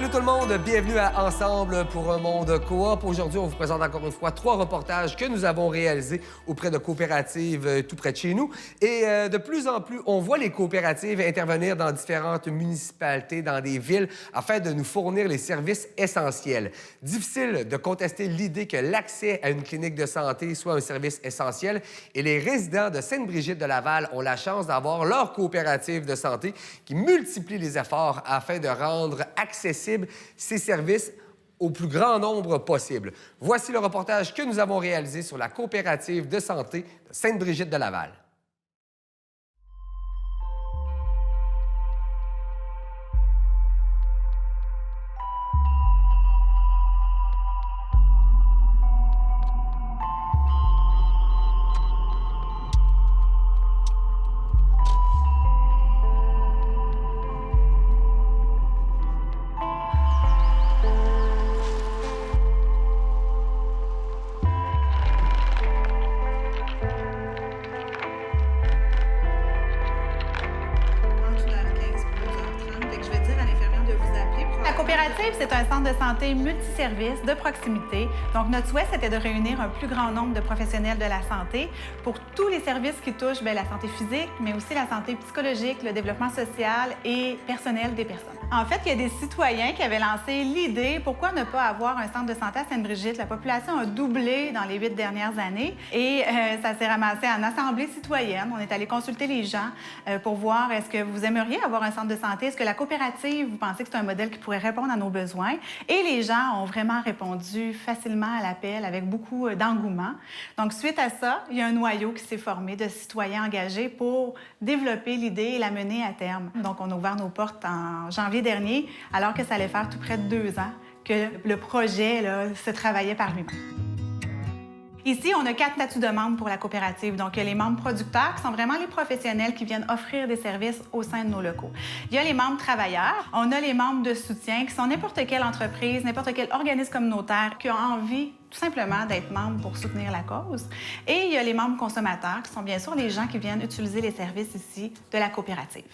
Salut tout le monde, bienvenue à Ensemble pour un monde coop. Aujourd'hui, on vous présente encore une fois 3 reportages que nous avons réalisés auprès de coopératives tout près de chez nous. Et de plus en plus, on voit les coopératives intervenir dans différentes municipalités, dans des villes, afin de nous fournir les services essentiels. Difficile de contester l'idée que l'accès à une clinique de santé soit un service essentiel. Et les résidents de Sainte-Brigitte de Laval ont la chance d'avoir leur coopérative de santé qui multiplie les efforts afin de rendre accessibles ces services au plus grand nombre possible. Voici le reportage que nous avons réalisé sur la coopérative de santé de Sainte-Brigitte de Laval. C'est un centre de santé multiservice de proximité. Donc, notre souhait, c'était de réunir un plus grand nombre de professionnels de la santé pour tous les services qui touchent la santé physique, mais aussi la santé psychologique, le développement social et personnel des personnes. En fait, il y a des citoyens qui avaient lancé l'idée, pourquoi ne pas avoir un centre de santé à Sainte-Brigitte? La population a doublé dans les 8 dernières années et ça s'est ramassé en assemblée citoyenne. On est allé consulter les gens pour voir est-ce que vous aimeriez avoir un centre de santé? Est-ce que la coopérative, vous pensez que c'est un modèle qui pourrait répondre à nos besoins? Et les gens ont vraiment répondu facilement à l'appel avec beaucoup d'engouement. Donc, suite à ça, il y a un noyau qui s'est formé de citoyens engagés pour développer l'idée et la mener à terme. Donc, on a ouvert nos portes en janvier dernier, alors que ça allait faire tout près de 2 ans que le projet se travaillait par lui-même. Ici, on a 4 statuts de membres pour la coopérative. Donc, il y a les membres producteurs, qui sont vraiment les professionnels qui viennent offrir des services au sein de nos locaux. Il y a les membres travailleurs. On a les membres de soutien, qui sont n'importe quelle entreprise, n'importe quel organisme communautaire qui a envie tout simplement d'être membre pour soutenir la cause. Et il y a les membres consommateurs, qui sont bien sûr les gens qui viennent utiliser les services ici de la coopérative.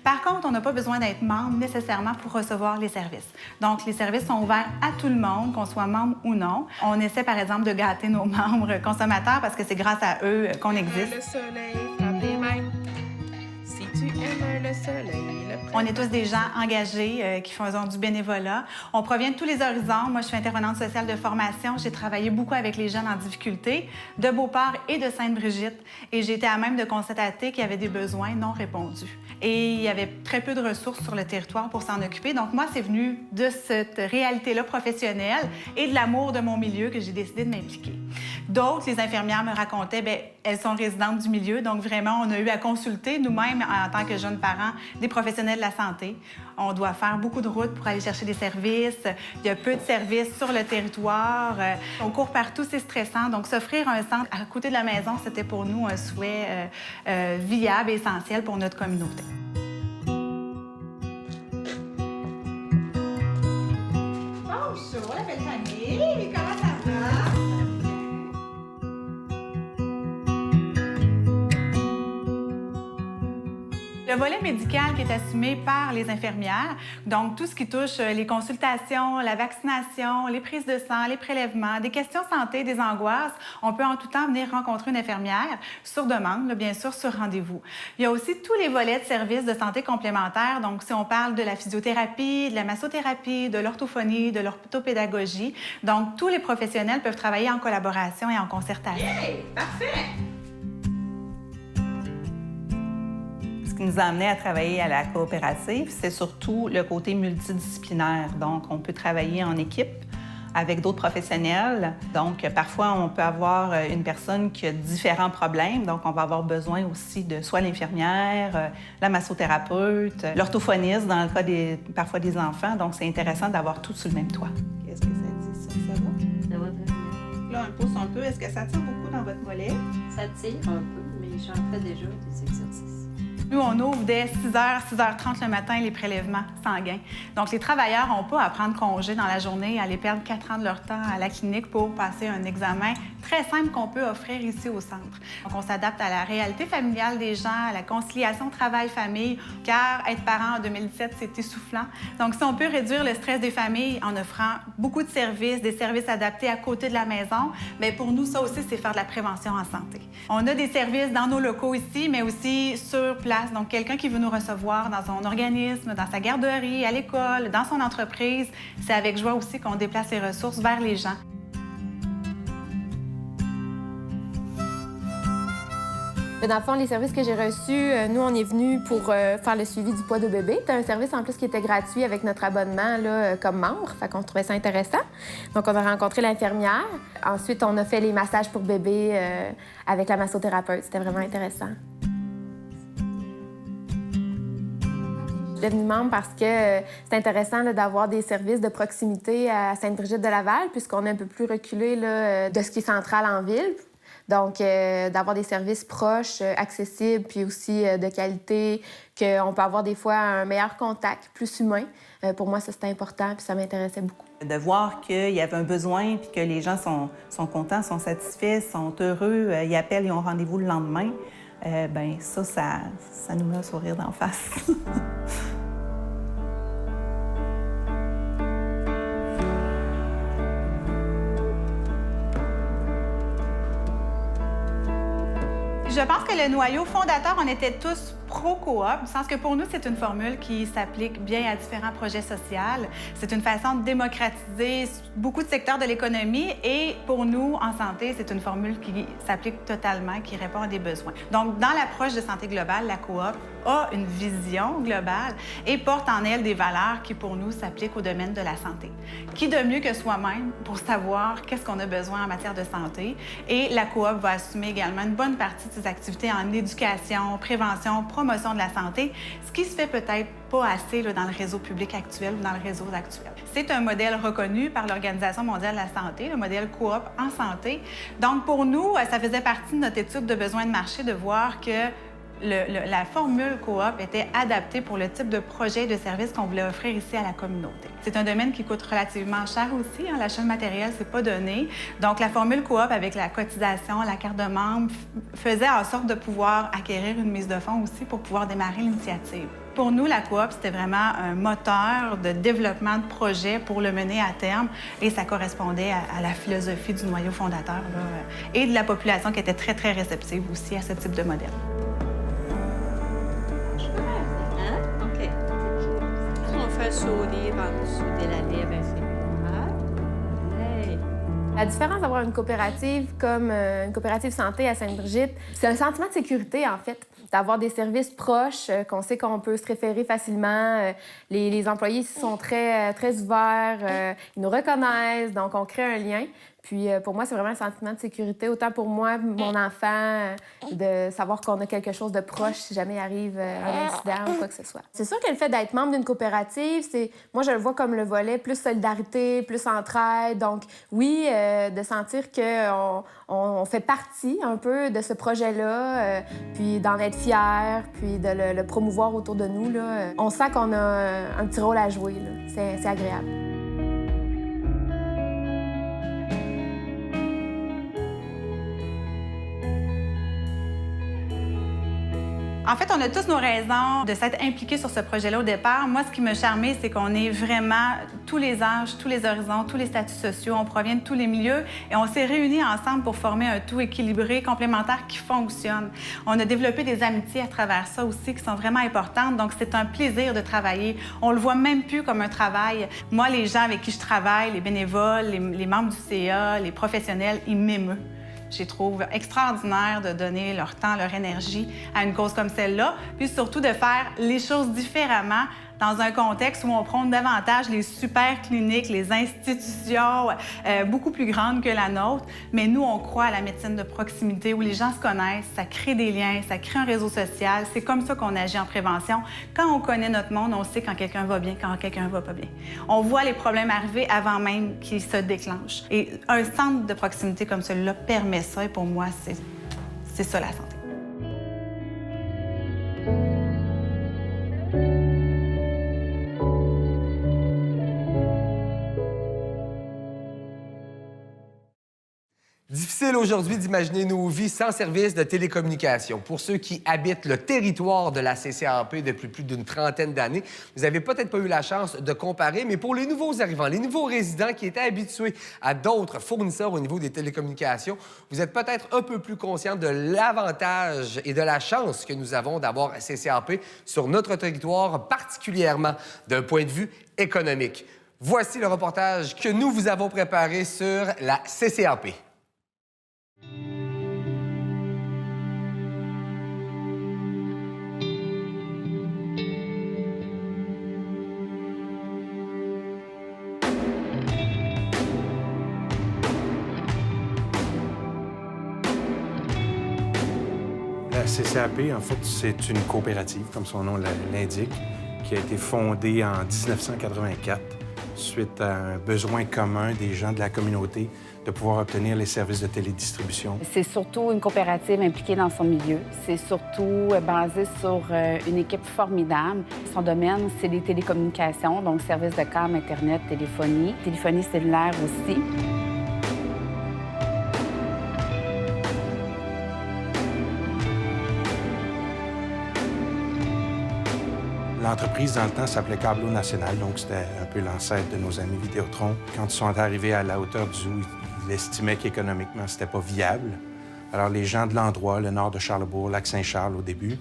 Par contre, on n'a pas besoin d'être membre nécessairement pour recevoir les services. Donc, les services sont ouverts à tout le monde, qu'on soit membre ou non. On essaie, par exemple, de gâter nos membres consommateurs parce que c'est grâce à eux qu'on existe. Le soleil frappe les mains. Si tu aimes le soleil, on est tous des gens engagés qui font du bénévolat. On provient de tous les horizons. Moi, je suis intervenante sociale de formation. J'ai travaillé beaucoup avec les jeunes en difficulté de Beauport et de Sainte-Brigitte. Et j'ai été à même de constater qu'il y avait des besoins non répondus. Et il y avait très peu de ressources sur le territoire pour s'en occuper. Donc, moi, c'est venu de cette réalité-là professionnelle et de l'amour de mon milieu que j'ai décidé de m'impliquer. D'autres, les infirmières me racontaient, bien, elles sont résidentes du milieu. Donc, vraiment, on a eu à consulter nous-mêmes, en tant que jeunes parents, des professionnels de la santé. On doit faire beaucoup de routes pour aller chercher des services. Il y a peu de services sur le territoire. On court partout, c'est stressant. Donc, s'offrir un centre à côté de la maison, c'était pour nous un souhait viable et essentiel pour notre communauté. Bonjour, la belle famille! Comment ça va? Le volet médical qui est assumé par les infirmières, donc tout ce qui touche les consultations, la vaccination, les prises de sang, les prélèvements, des questions santé, des angoisses, on peut en tout temps venir rencontrer une infirmière sur demande, bien sûr, sur rendez-vous. Il y a aussi tous les volets de services de santé complémentaires, donc si on parle de la physiothérapie, de la massothérapie, de l'orthophonie, de l'orthopédagogie, donc tous les professionnels peuvent travailler en collaboration et en concertation. Yeah! Parfait! Ce qui nous a amené à travailler à la coopérative, c'est surtout le côté multidisciplinaire. Donc, on peut travailler en équipe avec d'autres professionnels. Donc, parfois, on peut avoir une personne qui a différents problèmes. Donc, on va avoir besoin aussi de soit l'infirmière, la massothérapeute, l'orthophoniste dans le cas parfois des enfants. Donc, c'est intéressant d'avoir tout sous le même toit. Qu'est-ce que ça dit, ça? Ça va? Ça va très bien. Là, on pousse un peu. Est-ce que ça tire beaucoup dans votre mollet? Ça tire un peu, mais j'en fais déjà des exercices. Nous, on ouvre dès 6h, 6h30 le matin les prélèvements sanguins. Donc, les travailleurs n'ont pas à prendre congé dans la journée, à aller perdre 4 ans de leur temps à la clinique pour passer un examen très simple qu'on peut offrir ici au centre. Donc, on s'adapte à la réalité familiale des gens, à la conciliation travail-famille, car être parent en 2017, c'est essoufflant. Donc, si on peut réduire le stress des familles en offrant beaucoup de services, des services adaptés à côté de la maison, bien, pour nous, ça aussi, c'est faire de la prévention en santé. On a des services dans nos locaux ici, mais aussi sur place. Donc, quelqu'un qui veut nous recevoir dans son organisme, dans sa garderie, à l'école, dans son entreprise, c'est avec joie aussi qu'on déplace les ressources vers les gens. Dans le fond, les services que j'ai reçus, nous, on est venus pour faire le suivi du poids de bébé. C'était un service en plus qui était gratuit avec notre abonnement là, comme membre. Fait qu'on trouvait ça intéressant. Donc, on a rencontré l'infirmière. Ensuite, on a fait les massages pour bébé avec la massothérapeute. C'était vraiment intéressant. Je suis devenue membre parce que c'est intéressant d'avoir des services de proximité à Sainte-Brigitte-de-Laval, puisqu'on est un peu plus reculé là, de ce qui est central en ville. Donc, d'avoir des services proches, accessibles, puis aussi de qualité, qu'on peut avoir des fois un meilleur contact, plus humain. Pour moi, ça, c'était important, puis ça m'intéressait beaucoup. De voir qu'il y avait un besoin, puis que les gens sont contents, sont satisfaits, sont heureux, ils appellent, ils ont rendez-vous le lendemain, bien, ça nous met un sourire d'en face. Je pense que le noyau fondateur, on était tous pro-coop, du sens que pour nous, c'est une formule qui s'applique bien à différents projets sociaux. C'est une façon de démocratiser beaucoup de secteurs de l'économie et pour nous, en santé, c'est une formule qui s'applique totalement, qui répond à des besoins. Donc, dans l'approche de santé globale, la coop a une vision globale et porte en elle des valeurs qui, pour nous, s'appliquent au domaine de la santé. Qui de mieux que soi-même pour savoir qu'est-ce qu'on a besoin en matière de santé? Et la coop va assumer également une bonne partie de ses activités en éducation, prévention, promotion de la santé, ce qui se fait peut-être pas assez là, dans le réseau public actuel ou dans le réseau actuel. C'est un modèle reconnu par l'Organisation mondiale de la santé, le modèle coop en santé. Donc, pour nous, ça faisait partie de notre étude de besoins de marché de voir que la formule coop était adaptée pour le type de projet et de service qu'on voulait offrir ici à la communauté. C'est un domaine qui coûte relativement cher aussi. Hein, l'achat de matériel, c'est pas donné. Donc, la formule coop avec la cotisation, la carte de membre, faisait en sorte de pouvoir acquérir une mise de fonds aussi pour pouvoir démarrer l'initiative. Pour nous, la coop, c'était vraiment un moteur de développement de projet pour le mener à terme et ça correspondait à la philosophie du noyau fondateur là, et de la population qui était très, très réceptive aussi à ce type de modèle. Sourire en dessous de la lèvre, c'est La différence d'avoir une coopérative comme une coopérative santé à Sainte-Brigitte, c'est un sentiment de sécurité, en fait, d'avoir des services proches, qu'on sait qu'on peut se référer facilement. Les employés ici sont très, très ouverts, ils nous reconnaissent, donc on crée un lien. Puis pour moi, c'est vraiment un sentiment de sécurité, autant pour moi, mon enfant, de savoir qu'on a quelque chose de proche si jamais il arrive un incident ou quoi que ce soit. C'est sûr que le fait d'être membre d'une coopérative, moi, je le vois comme le volet plus solidarité, plus entraide. Donc oui, de sentir qu'on fait partie un peu de ce projet-là, puis d'en être fier, puis de le promouvoir autour de nous. Là. On sent qu'on a un petit rôle à jouer. C'est agréable. En fait, on a tous nos raisons de s'être impliqués sur ce projet-là au départ. Moi, ce qui me charmait, c'est qu'on est vraiment tous les âges, tous les horizons, tous les statuts sociaux. On provient de tous les milieux et on s'est réunis ensemble pour former un tout équilibré, complémentaire qui fonctionne. On a développé des amitiés à travers ça aussi qui sont vraiment importantes. Donc, c'est un plaisir de travailler. On le voit même plus comme un travail. Moi, les gens avec qui je travaille, les bénévoles, les membres du CA, les professionnels, ils m'émeuvent. Je les trouve extraordinaires de donner leur temps, leur énergie à une cause comme celle-là, puis surtout de faire les choses différemment dans un contexte où on prône davantage les super cliniques, les institutions beaucoup plus grandes que la nôtre. Mais nous, on croit à la médecine de proximité où les gens se connaissent, ça crée des liens, ça crée un réseau social. C'est comme ça qu'on agit en prévention. Quand on connaît notre monde, on sait quand quelqu'un va bien, quand quelqu'un va pas bien. On voit les problèmes arriver avant même qu'ils se déclenchent. Et un centre de proximité comme celui-là permet ça. Et pour moi, c'est ça la santé. Difficile aujourd'hui d'imaginer nos vies sans services de télécommunication. Pour ceux qui habitent le territoire de la CCAP depuis plus d'une trentaine d'années, vous n'avez peut-être pas eu la chance de comparer, mais pour les nouveaux arrivants, les nouveaux résidents qui étaient habitués à d'autres fournisseurs au niveau des télécommunications, vous êtes peut-être un peu plus conscients de l'avantage et de la chance que nous avons d'avoir CCAP sur notre territoire, particulièrement d'un point de vue économique. Voici le reportage que nous vous avons préparé sur la CCAP. La CCAP, en fait, c'est une coopérative, comme son nom l'indique, qui a été fondée en 1984 suite à un besoin commun des gens de la communauté de pouvoir obtenir les services de télédistribution. C'est surtout une coopérative impliquée dans son milieu. C'est surtout basé sur une équipe formidable. Son domaine, c'est les télécommunications, donc services de câble, Internet, téléphonie cellulaire aussi. L'entreprise, dans le temps, s'appelait Câbleau National, donc c'était un peu l'ancêtre de nos amis Vidéotron. Quand ils sont arrivés à la hauteur du zoo, ils estimaient qu'économiquement, c'était pas viable. Alors, les gens de l'endroit, le nord de Charlesbourg, Lac-Saint-Charles au début,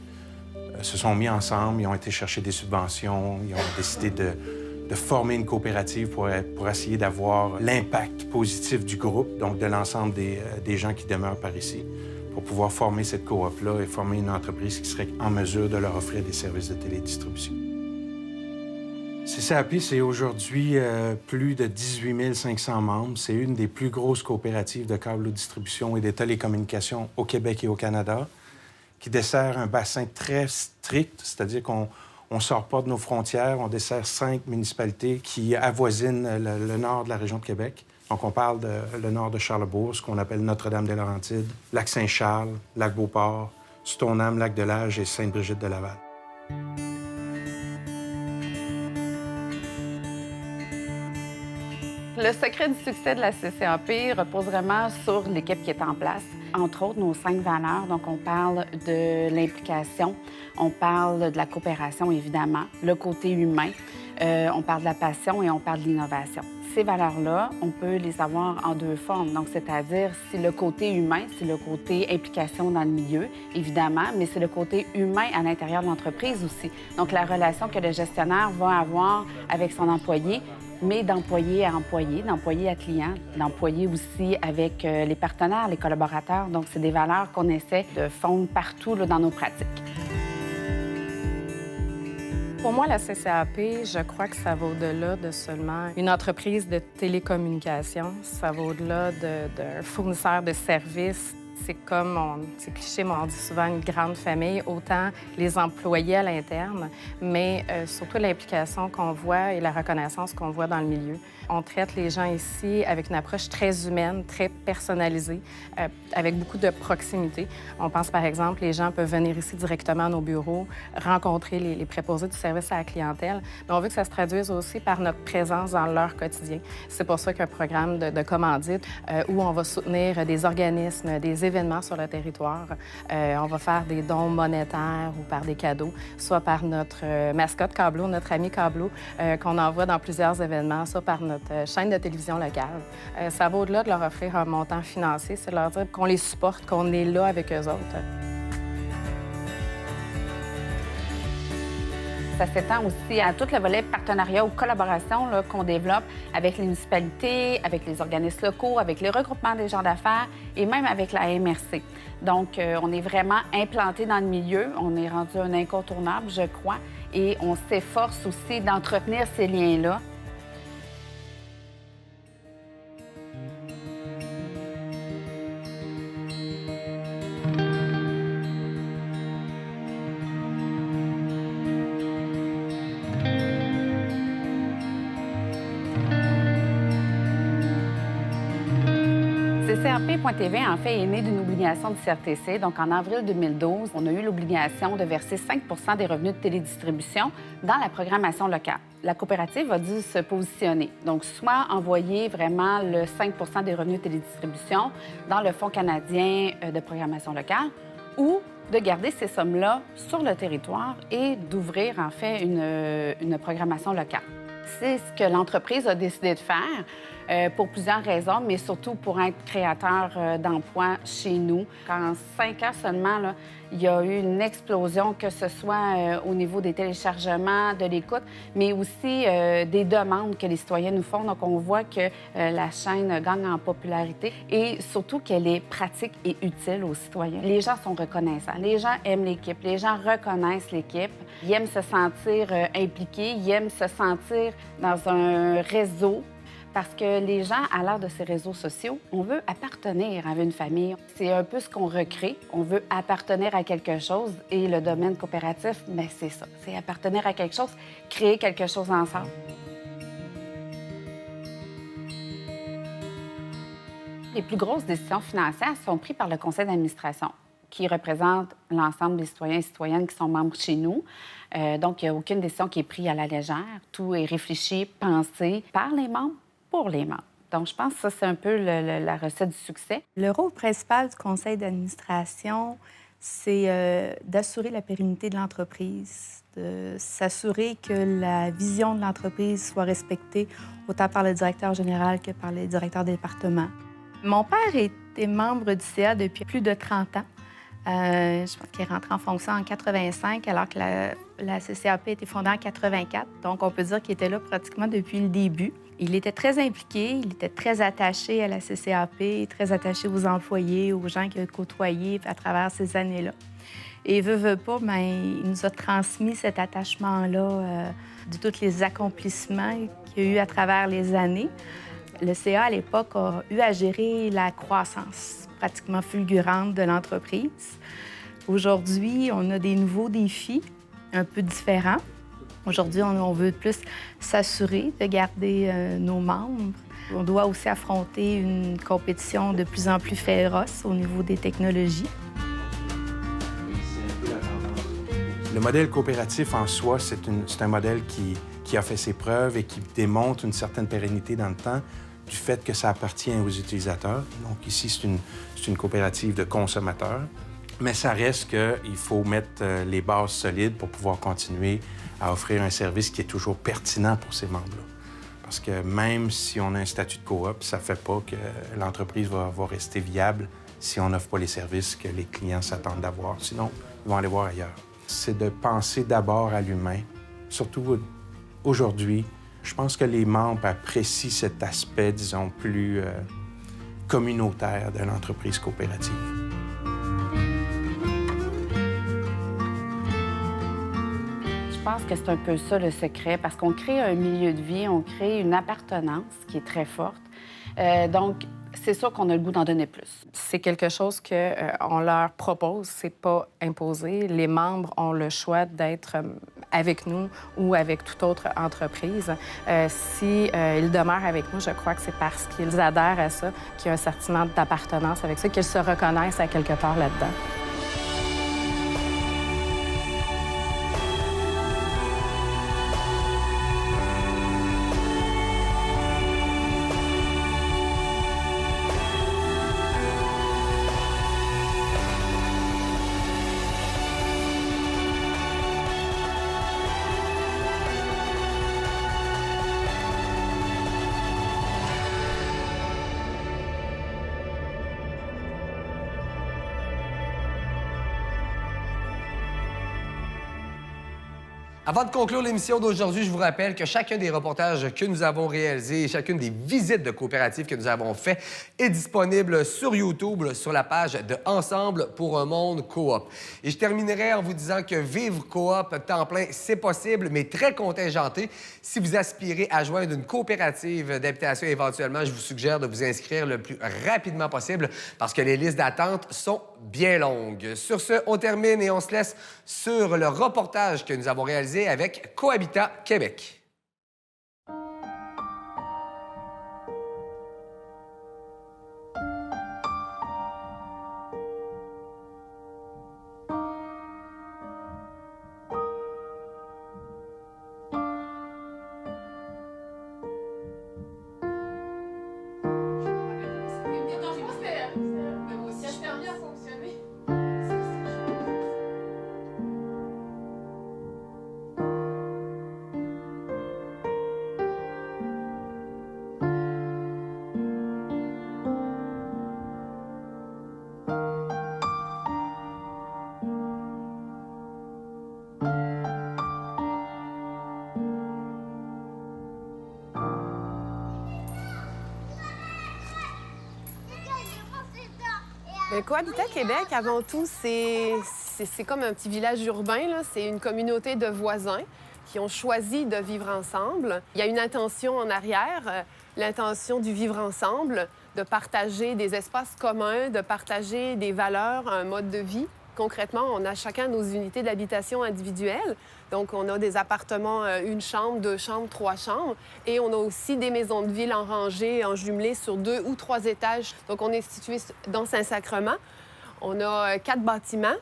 se sont mis ensemble, ils ont été chercher des subventions, ils ont décidé de former une coopérative pour essayer d'avoir l'impact positif du groupe, donc de l'ensemble des gens qui demeurent par ici, pour pouvoir former cette coop-là et former une entreprise qui serait en mesure de leur offrir des services de télédistribution. CCAP, c'est aujourd'hui plus de 18 500 membres. C'est une des plus grosses coopératives de câble-distribution et de télécommunications au Québec et au Canada, qui dessert un bassin très strict, c'est-à-dire qu'on ne sort pas de nos frontières. On dessert 5 municipalités qui avoisinent le nord de la région de Québec. Donc, on parle le nord de Charlesbourg, ce qu'on appelle Notre-Dame-des-Laurentides, Lac-Saint-Charles, Lac-Beauport, Stoneham, Lac-de-Lage et Sainte-Brigitte-de-Laval. Le secret du succès de la CCAP repose vraiment sur l'équipe qui est en place. Entre autres, nos 5 valeurs. Donc, on parle de l'implication, on parle de la coopération, évidemment, le côté humain, on parle de la passion et on parle de l'innovation. Ces valeurs-là, on peut les avoir en 2 formes. Donc, c'est-à-dire, c'est le côté humain, c'est le côté implication dans le milieu, évidemment, mais c'est le côté humain à l'intérieur de l'entreprise aussi. Donc, la relation que le gestionnaire va avoir avec son employé, mais d'employé à employé, d'employé à client, d'employé aussi avec les partenaires, les collaborateurs. Donc, c'est des valeurs qu'on essaie de fondre partout là, dans nos pratiques. Pour moi, la CCAP, je crois que ça va au-delà de seulement une entreprise de télécommunications. Ça va au-delà d'un fournisseur de services. C'est comme, c'est cliché, mais on dit souvent une grande famille, autant les employés à l'interne, mais surtout l'implication qu'on voit et la reconnaissance qu'on voit dans le milieu. On traite les gens ici avec une approche très humaine, très personnalisée, avec beaucoup de proximité. On pense, par exemple, les gens peuvent venir ici directement à nos bureaux, rencontrer les préposés du service à la clientèle, mais on veut que ça se traduise aussi par notre présence dans leur quotidien. C'est pour ça qu'un programme de commandite où on va soutenir des organismes, des événements sur le territoire. On va faire des dons monétaires ou par des cadeaux, soit par notre mascotte Câbleau, notre ami Câbleau, qu'on envoie dans plusieurs événements, soit par notre chaîne de télévision locale. Ça va au-delà de leur offrir un montant financier, c'est de leur dire qu'on les supporte, qu'on est là avec eux autres. Ça s'étend aussi à tout le volet partenariat ou collaboration qu'on développe avec les municipalités, avec les organismes locaux, avec les regroupements des gens d'affaires et même avec la MRC. Donc, on est vraiment implanté dans le milieu. On est rendu un incontournable, je crois, et on s'efforce aussi d'entretenir ces liens-là. CCAP.tv, en fait, est né d'une obligation du CRTC. Donc, en avril 2012, on a eu l'obligation de verser 5 des revenus de télédistribution dans la programmation locale. La coopérative a dû se positionner. Donc, soit envoyer vraiment le 5 des revenus de télédistribution dans le Fonds canadien de programmation locale ou de garder ces sommes-là sur le territoire et d'ouvrir, en fait, une programmation locale. C'est ce que l'entreprise a décidé de faire pour plusieurs raisons, mais surtout pour être créateur d'emplois chez nous. En 5 ans seulement, là, il y a eu une explosion, que ce soit au niveau des téléchargements, de l'écoute, mais aussi des demandes que les citoyens nous font. Donc, on voit que la chaîne gagne en popularité et surtout qu'elle est pratique et utile aux citoyens. Les gens sont reconnaissants. Les gens aiment l'équipe. Les gens reconnaissent l'équipe. Ils aiment se sentir impliqués. Ils aiment se sentir dans un réseau. Parce que les gens, à l'ère de ces réseaux sociaux, on veut appartenir à une famille. C'est un peu ce qu'on recrée. On veut appartenir à quelque chose. Et le domaine coopératif, bien, c'est ça. C'est appartenir à quelque chose, créer quelque chose ensemble. Les plus grosses décisions financières sont prises par le conseil d'administration, qui représente l'ensemble des citoyens et citoyennes qui sont membres chez nous. Donc, il n'y a aucune décision qui est prise à la légère. Tout est réfléchi, pensé par les membres, pour les membres. Donc, je pense que ça, c'est un peu la recette du succès. Le rôle principal du conseil d'administration, c'est d'assurer la pérennité de l'entreprise, de s'assurer que la vision de l'entreprise soit respectée autant par le directeur général que par les directeurs des départements. Mon père était membre du CA depuis plus de 30 ans. Je pense qu'il est rentré en fonction en 85, alors que la CCAP a été fondée en 84. Donc, on peut dire qu'il était là pratiquement depuis le début. Il était très impliqué, il était très attaché à la CCAP, très attaché aux employés, aux gens qu'il a côtoyés à travers ces années-là. Et veut pas, bien, il nous a transmis cet attachement-là de tous les accomplissements qu'il y a eu à travers les années. Le CA, à l'époque, a eu à gérer la croissance pratiquement fulgurante de l'entreprise. Aujourd'hui, on a des nouveaux défis un peu différents. Aujourd'hui, on veut plus s'assurer de garder nos membres. On doit aussi affronter une compétition de plus en plus féroce au niveau des technologies. Le modèle coopératif en soi, c'est un modèle qui a fait ses preuves et qui démontre une certaine pérennité dans le temps du fait que ça appartient aux utilisateurs. Donc ici, c'est une coopérative de consommateurs. Mais ça reste qu'il faut mettre les bases solides pour pouvoir continuer à offrir un service qui est toujours pertinent pour ces membres-là. Parce que même si on a un statut de coop, ça ne fait pas que l'entreprise va rester viable si on n'offre pas les services que les clients s'attendent d'avoir. Sinon, ils vont aller voir ailleurs. C'est de penser d'abord à l'humain. Surtout aujourd'hui, je pense que les membres apprécient cet aspect, disons, plus communautaire de l'entreprise coopérative. Je pense que c'est un peu ça le secret, parce qu'on crée un milieu de vie, on crée une appartenance qui est très forte. Donc, c'est sûr qu'on a le goût d'en donner plus. C'est quelque chose qu'on leur propose, c'est pas imposé. Les membres ont le choix d'être avec nous ou avec toute autre entreprise. S'ils demeurent avec nous, je crois que c'est parce qu'ils adhèrent à ça, qu'il y a un sentiment d'appartenance avec ça, qu'ils se reconnaissent à quelque part là-dedans. Avant de conclure l'émission d'aujourd'hui, je vous rappelle que chacun des reportages que nous avons réalisés et chacune des visites de coopératives que nous avons fait est disponible sur YouTube, sur la page de Ensemble pour un monde coop. Et je terminerai en vous disant que vivre coop temps plein, c'est possible, mais très contingenté. Si vous aspirez à joindre une coopérative d'habitation éventuellement, je vous suggère de vous inscrire le plus rapidement possible parce que les listes d'attente sont bien longues. Sur ce, on termine et on se laisse sur le reportage que nous avons réalisé avec Cohabitat Québec. Bien, Cohabitat Québec, avant tout, c'est comme un petit village urbain, là. C'est une communauté de voisins qui ont choisi de vivre ensemble. Il y a une intention en arrière, l'intention du vivre ensemble, de partager des espaces communs, de partager des valeurs, un mode de vie. Concrètement, on a chacun nos unités d'habitation individuelles. Donc, on a des appartements, 1 chambre, 2 chambres, 3 chambres. Et on a aussi des maisons de ville en rangée, en jumelé sur 2 ou 3 étages. Donc, on est situé dans Saint-Sacrement. On a 4 bâtiments.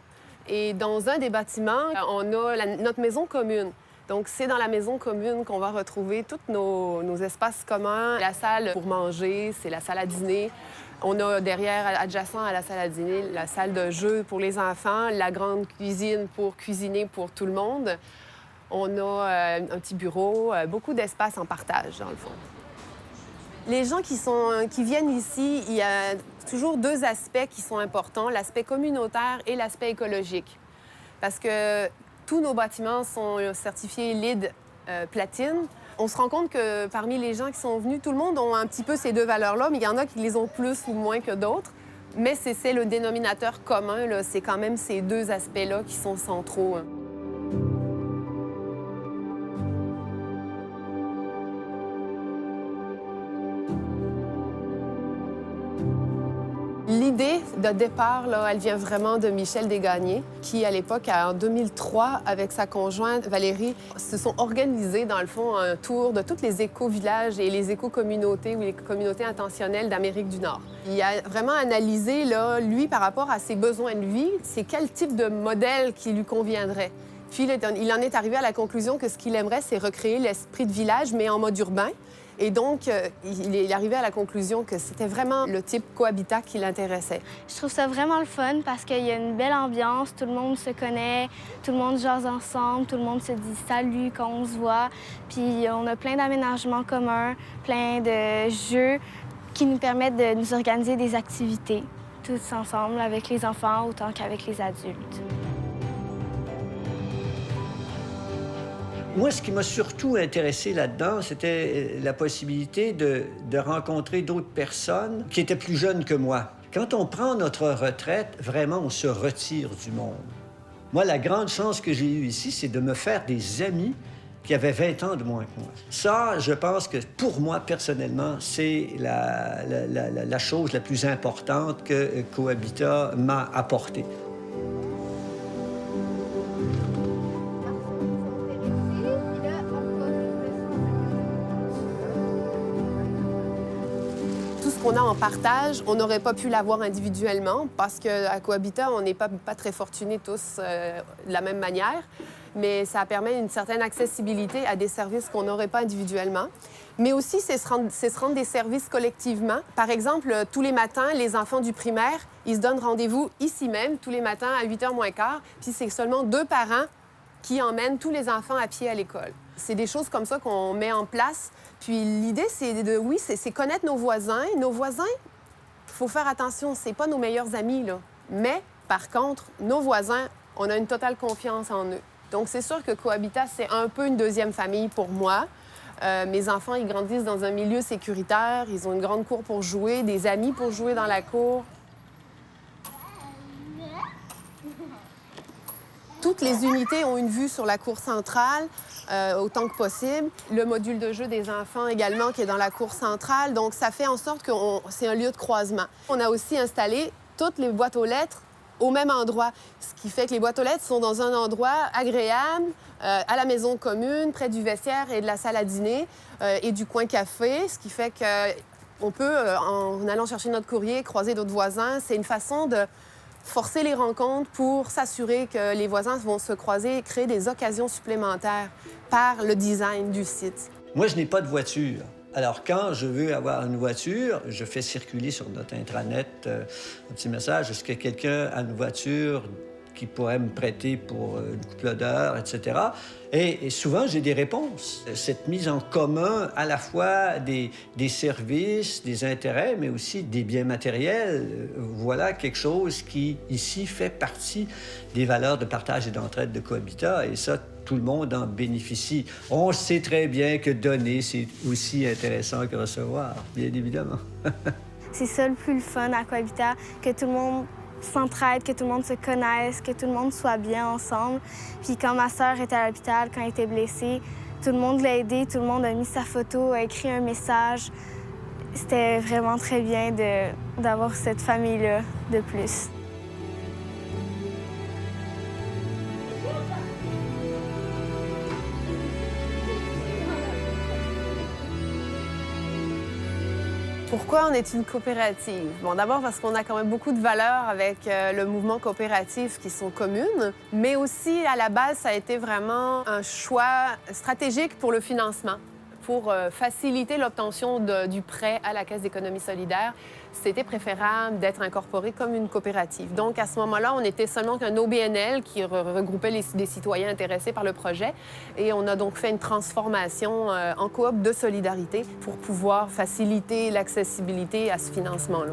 Et dans un des bâtiments, on a notre maison commune. Donc, c'est dans la maison commune qu'on va retrouver tous nos espaces communs. La salle pour manger, c'est la salle à dîner. On a derrière, adjacent à la salle à dîner, la salle de jeu pour les enfants, la grande cuisine pour cuisiner pour tout le monde. On a un petit bureau, beaucoup d'espace en partage, dans le fond. Les gens qui viennent ici, il y a toujours 2 aspects qui sont importants, l'aspect communautaire et l'aspect écologique. Parce que tous nos bâtiments sont certifiés LEED platine. On se rend compte que parmi les gens qui sont venus, tout le monde a un petit peu ces 2 valeurs-là, mais il y en a qui les ont plus ou moins que d'autres. Mais c'est le dénominateur commun, là. C'est quand même ces 2 aspects-là qui sont centraux. L'idée de départ, là, elle vient vraiment de Michel Desgagnés, qui, à l'époque, en 2003, avec sa conjointe Valérie, se sont organisés, dans le fond, un tour de tous les éco-villages et les éco-communautés ou les communautés intentionnelles d'Amérique du Nord. Il a vraiment analysé, là, lui, par rapport à ses besoins de vie, c'est quel type de modèle qui lui conviendrait. Puis, il en est arrivé à la conclusion que ce qu'il aimerait, c'est recréer l'esprit de village, mais en mode urbain. Et donc, il est arrivé à la conclusion que c'était vraiment le type cohabitat qui l'intéressait. Je trouve ça vraiment le fun parce qu'il y a une belle ambiance, tout le monde se connaît, tout le monde jase ensemble, tout le monde se dit salut quand on se voit. Puis on a plein d'aménagements communs, plein de jeux qui nous permettent de nous organiser des activités, tous ensemble, avec les enfants autant qu'avec les adultes. Moi, ce qui m'a surtout intéressé là-dedans, c'était la possibilité de rencontrer d'autres personnes qui étaient plus jeunes que moi. Quand on prend notre retraite, vraiment, on se retire du monde. Moi, la grande chance que j'ai eue ici, c'est de me faire des amis qui avaient 20 ans de moins que moi. Ça, je pense que pour moi, personnellement, c'est la chose la plus importante que Cohabitat m'a apportée. Qu'on a en partage, on n'aurait pas pu l'avoir individuellement parce qu'à Cohabitat, on n'est pas très fortunés tous de la même manière, mais ça permet une certaine accessibilité à des services qu'on n'aurait pas individuellement. Mais aussi, c'est se rendre des services collectivement. Par exemple, tous les matins, les enfants du primaire, ils se donnent rendez-vous ici même, tous les matins à 8h moins quart, puis c'est seulement 2 parents qui emmènent tous les enfants à pied à l'école. C'est des choses comme ça qu'on met en place. Puis l'idée, c'est connaître nos voisins. Nos voisins, il faut faire attention, c'est pas nos meilleurs amis, là. Mais, par contre, nos voisins, on a une totale confiance en eux. Donc, c'est sûr que Cohabitat, c'est un peu une 2e famille pour moi. Mes enfants, ils grandissent dans un milieu sécuritaire. Ils ont une grande cour pour jouer, des amis pour jouer dans la cour. Toutes les unités ont une vue sur la cour centrale, autant que possible. Le module de jeu des enfants également qui est dans la cour centrale. Donc, ça fait en sorte que c'est un lieu de croisement. On a aussi installé toutes les boîtes aux lettres au même endroit, ce qui fait que les boîtes aux lettres sont dans un endroit agréable, à la maison commune, près du vestiaire et de la salle à dîner et du coin café, ce qui fait qu'on peut, en allant chercher notre courrier, croiser d'autres voisins. C'est une façon de forcer les rencontres pour s'assurer que les voisins vont se croiser et créer des occasions supplémentaires par le design du site. Moi, je n'ai pas de voiture. Alors, quand je veux avoir une voiture, je fais circuler sur notre intranet un petit message. Est-ce que quelqu'un a une voiture qui pourrait me prêter pour une couple d'heures, etc. Et souvent, j'ai des réponses. Cette mise en commun à la fois des services, des intérêts, mais aussi des biens matériels, voilà quelque chose qui, ici, fait partie des valeurs de partage et d'entraide de Cohabitat. Et ça, tout le monde en bénéficie. On sait très bien que donner, c'est aussi intéressant que recevoir, bien évidemment. C'est ça le plus le fun à Cohabitat, que tout le monde s'entraide, que tout le monde se connaisse, que tout le monde soit bien ensemble. Puis quand ma sœur était à l'hôpital, quand elle était blessée, tout le monde l'a aidée, tout le monde a mis sa photo, a écrit un message. C'était vraiment très bien d'avoir cette famille-là de plus. Pourquoi on est une coopérative? Bon, d'abord parce qu'on a quand même beaucoup de valeurs avec le mouvement coopératif qui sont communes, mais aussi, à la base, ça a été vraiment un choix stratégique pour le financement, pour faciliter l'obtention du prêt à la Caisse d'économie solidaire. C'était préférable d'être incorporé comme une coopérative. Donc, à ce moment-là, on était seulement qu'un OBNL qui regroupait des citoyens intéressés par le projet. Et on a donc fait une transformation en coop de solidarité pour pouvoir faciliter l'accessibilité à ce financement-là.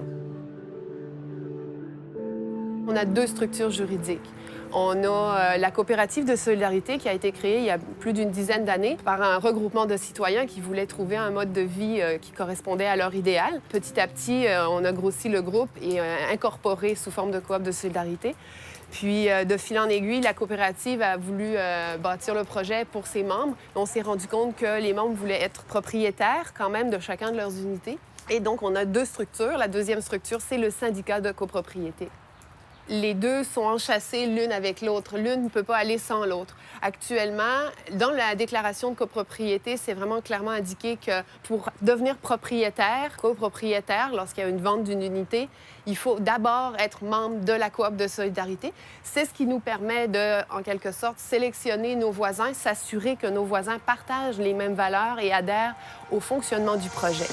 On a 2 structures juridiques. On a la coopérative de solidarité qui a été créée il y a plus d'une dizaine d'années par un regroupement de citoyens qui voulaient trouver un mode de vie qui correspondait à leur idéal. Petit à petit, on a grossi le groupe et incorporé sous forme de coop de solidarité. Puis, de fil en aiguille, la coopérative a voulu bâtir le projet pour ses membres. On s'est rendu compte que les membres voulaient être propriétaires quand même de chacun de leurs unités. Et donc, on a 2 structures. La deuxième structure, c'est le syndicat de copropriété. Les 2 sont enchâssés l'une avec l'autre. L'une ne peut pas aller sans l'autre. Actuellement, dans la déclaration de copropriété, c'est vraiment clairement indiqué que pour devenir propriétaire, copropriétaire, lorsqu'il y a une vente d'une unité, il faut d'abord être membre de la coop de solidarité. C'est ce qui nous permet de, en quelque sorte, sélectionner nos voisins, s'assurer que nos voisins partagent les mêmes valeurs et adhèrent au fonctionnement du projet.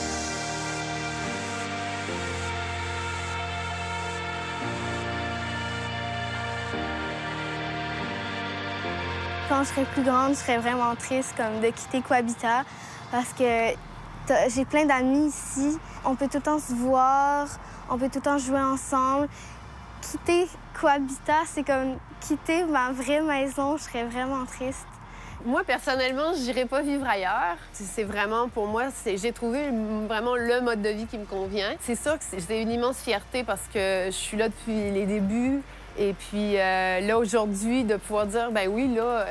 Quand je serais plus grande, je serais vraiment triste comme de quitter Cohabitat parce que j'ai plein d'amis ici. On peut tout le temps se voir, on peut tout le temps jouer ensemble. Quitter Cohabitat, c'est comme quitter ma vraie maison. Je serais vraiment triste. Moi, personnellement, je n'irai pas vivre ailleurs. C'est vraiment, pour moi, j'ai trouvé vraiment le mode de vie qui me convient. C'est sûr que c'est une immense fierté parce que je suis là depuis les débuts. Et puis là, aujourd'hui, de pouvoir dire, ben oui, là,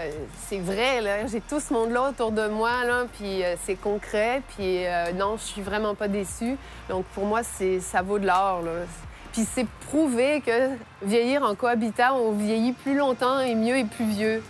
c'est vrai, là, j'ai tout ce monde-là autour de moi, là, puis c'est concret, puis non, je suis vraiment pas déçue. Donc pour moi, ça vaut de l'or, là. Puis c'est prouvé que vieillir en cohabitat, on vieillit plus longtemps et mieux et plus vieux.